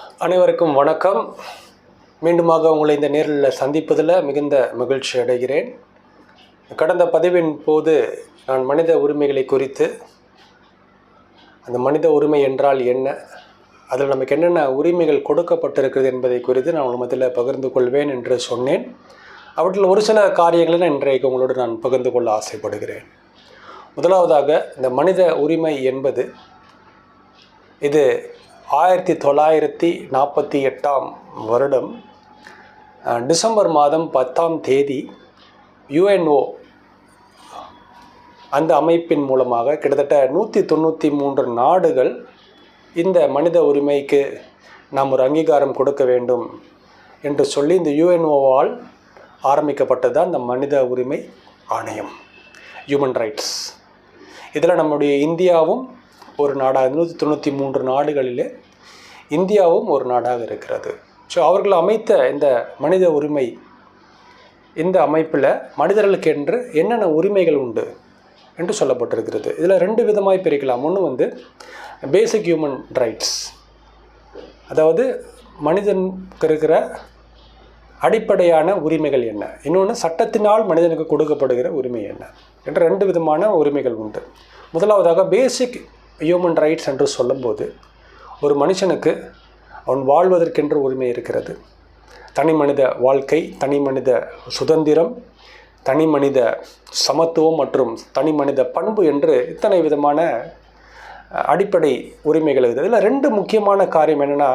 அனைவருக்கும் வணக்கம். மீண்டுமாக உங்களை இந்த நேரில் சந்திப்பதில் மிகுந்த மகிழ்ச்சி அடைகிறேன். கடந்த பதிவின் போது நான் மனித உரிமைகளை குறித்து, அந்த மனித உரிமை என்றால் என்ன, அதில் நமக்கு என்னென்ன உரிமைகள் கொடுக்கப்பட்டிருக்கிறது என்பதை குறித்து நான் உங்கள் மத்தியில் பகிர்ந்து கொள்வேன் என்று சொன்னேன். அவற்றில் ஒரு சில காரியங்களை நான் இன்றைக்கு உங்களோடு நான் பகிர்ந்து கொள்ள ஆசைப்படுகிறேன். முதலாவதாக, இந்த மனித உரிமை என்பது இது 1948 டிசம்பர் மாதம் 10 UNO அந்த அமைப்பின் மூலமாக கிட்டத்தட்ட 193 நாடுகள் இந்த மனித உரிமைக்கு நாம் ஒரு அங்கீகாரம் கொடுக்க வேண்டும் என்று சொல்லி இந்த UNOவால் ஆரம்பிக்கப்பட்டது தான் இந்த மனித உரிமை ஆணையம், ஹியூமன் ரைட்ஸ். இதில் நம்முடைய இந்தியாவும் ஒரு நாடாக, 193 நாடுகளிலே இந்தியாவும் ஒரு நாடாக இருக்கிறது. ஸோ அவர்கள் அமைத்த இந்த மனித உரிமை, இந்த அமைப்பில் மனிதர்களுக்கு என்று என்னென்ன உரிமைகள் உண்டு என்று சொல்லப்பட்டிருக்கிறது. இதில் 2 விதமாய் பிரிக்கலாம். ஒன்று பேசிக் ஹியூமன் ரைட்ஸ், அதாவது மனிதனுக்கு இருக்கிற அடிப்படையான உரிமைகள் என்ன, இன்னொன்று சட்டத்தினால் மனிதனுக்கு கொடுக்கப்படுகிற உரிமை என்ன என்ற 2 விதமான உரிமைகள் உண்டு. முதலாவதாக பேசிக் ஹியூமன் ரைட்ஸ் என்று சொல்லும்போது, ஒரு மனுஷனுக்கு அவன் வாழ்வதற்கென்று உரிமை இருக்கிறது. தனி மனித வாழ்க்கை, தனி மனித சுதந்திரம், தனி மனித சமத்துவம் மற்றும் தனி மனித பண்பு என்று இத்தனை விதமான அடிப்படை உரிமைகள் இருக்குது. இதில் 2 முக்கியமான காரியம் என்னென்னா,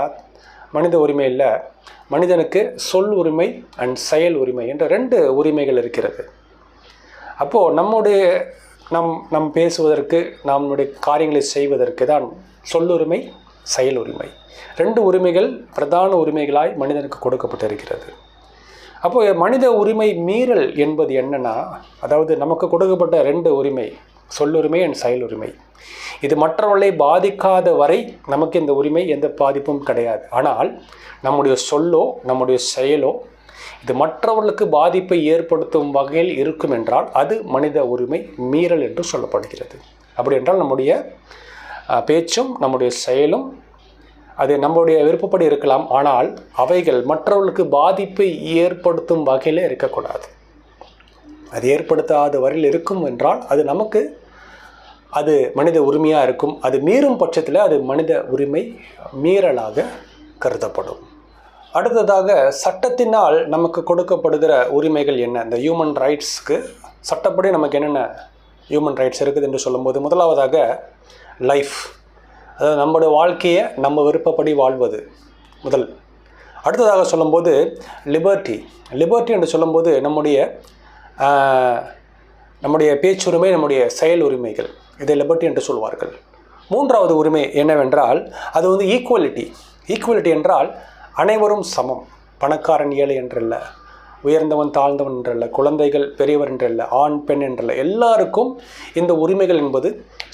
மனித உரிமையில் மனிதனுக்கு சொல் உரிமை அண்ட் செயல் உரிமை என்ற 2 உரிமைகள் இருக்கிறது. அப்போது நம் பேசுவதற்கு, நம்முடைய காரியங்களை செய்வதற்கு தான் சொல்லுரிமை, செயல் உரிமை. 2 உரிமைகள் பிரதான உரிமைகளாய் மனிதனுக்கு கொடுக்கப்பட்டிருக்கிறது. அப்போது மனித உரிமை மீறல் என்பது என்னென்னா, அதாவது நமக்கு கொடுக்கப்பட்ட 2 உரிமை, சொல்லுரிமை அண்ட் செயல் உரிமை, இது மற்றவர்களை பாதிக்காத வரை நமக்கு இந்த உரிமை எந்த பாதிப்பும் கிடையாது. ஆனால் நம்முடைய சொல்லோ நம்முடைய செயலோ இது மற்றவர்களுக்கு பாதிப்பை ஏற்படுத்தும் வகையில் இருக்கும் என்றால் அது மனித உரிமை மீறல் என்று சொல்லப்படுகிறது. அப்படி என்றால் நம்முடைய பேச்சும் நம்முடைய செயலும் அது நம்முடைய விருப்பப்படி இருக்கலாம், ஆனால் அவைகள் மற்றவர்களுக்கு பாதிப்பை ஏற்படுத்தும் வகையில் இருக்கக்கூடாது. அது ஏற்படுத்தாத வரையில் இருக்கும் என்றால் அது நமக்கு அது மனித உரிமையாக இருக்கும். அது மீறும் பட்சத்தில் அது மனித உரிமை மீறலாக கருதப்படும். அடுத்ததாக, சட்டத்தினால் நமக்கு கொடுக்கப்படுகிற உரிமைகள் என்ன, இந்த ஹியூமன் ரைட்ஸ்க்கு சட்டப்படி நமக்கு என்னென்ன ஹியூமன் ரைட்ஸ் இருக்குது என்று சொல்லும்போது, முதலாவதாக லைஃப், அதாவது நம்முடைய வாழ்க்கையை நம்ம விருப்பப்படி வாழ்வது முதல். அடுத்ததாக சொல்லும்போது லிபர்ட்டி என்று சொல்லும்போது நம்முடைய பேச்சுரிமை, நம்முடைய செயல் உரிமைகள், இதை லிபர்ட்டி என்று சொல்வார்கள். 3வது உரிமை என்னவென்றால் அது ஈக்குவலிட்டி என்றால் அனைவரும் சமம், பணக்காரன் ஏழை என்றல்ல, உயர்ந்தவன் தாழ்ந்தவன் என்றல்ல, குழந்தைகள் பெரியவர் என்றல்ல, ஆண் பெண் என்றல்ல, எல்லாருக்கும் இந்த உரிமைகள் என்பது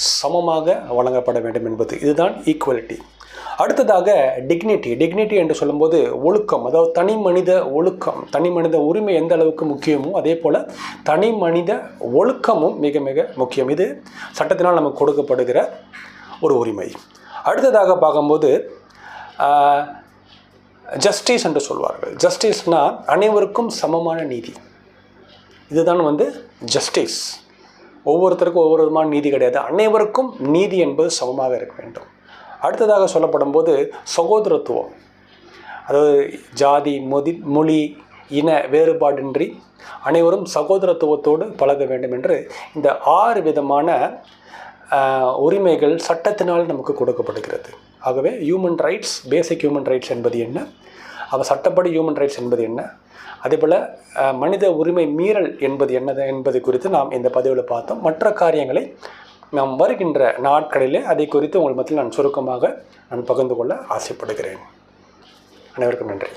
சமமாக வழங்கப்பட வேண்டும் என்பது, இதுதான் ஈக்குவலிட்டி. அடுத்ததாக டிக்னிட்டி என்று சொல்லும்போது ஒழுக்கம், அதாவது தனி மனித ஒழுக்கம், தனி மனித உரிமை எந்த அளவுக்கு முக்கியமோ அதே போல் தனி மனித ஒழுக்கமும் மிக மிக முக்கியம். இது சட்டத்தினால் நமக்கு கொடுக்கப்படுகிற ஒரு உரிமை. அடுத்ததாக பார்க்கும்போது ஜஸ்டிஸ் என்று சொல்வார்கள். ஜஸ்டிஸ்னால் அனைவருக்கும் சமமான நீதி, இதுதான் ஜஸ்டிஸ். ஒவ்வொருத்தருக்கும் ஒவ்வொரு விதமான நீதி கிடையாது, அனைவருக்கும் நீதி என்பது சமமாக இருக்க வேண்டும். அடுத்ததாக சொல்லப்படும் போது சகோதரத்துவம், அதாவது ஜாதி, மொழி, இன வேறுபாடின்றி அனைவரும் சகோதரத்துவத்தோடு பழக வேண்டும் என்று இந்த 6 விதமான உரிமைகள் சட்டத்தினால் நமக்கு கொடுக்கப்படுகிறது. ஆகவே human rights, basic human rights என்பது என்ன, அவ சட்டப்படி ஹியூமன் ரைட்ஸ் என்பது என்ன, அதேபோல் மனித உரிமை மீறல் என்பது என்ன என்பது குறித்து நாம் இந்த பதிவில் பார்த்தோம். மற்ற காரியங்களை நாம் வருகின்ற நாட்களிலே அதை குறித்து உங்கள் மத்தியில் நான் சுருக்கமாக பகிர்ந்து கொள்ள ஆசைப்படுகிறேன். அனைவருக்கும் நன்றி.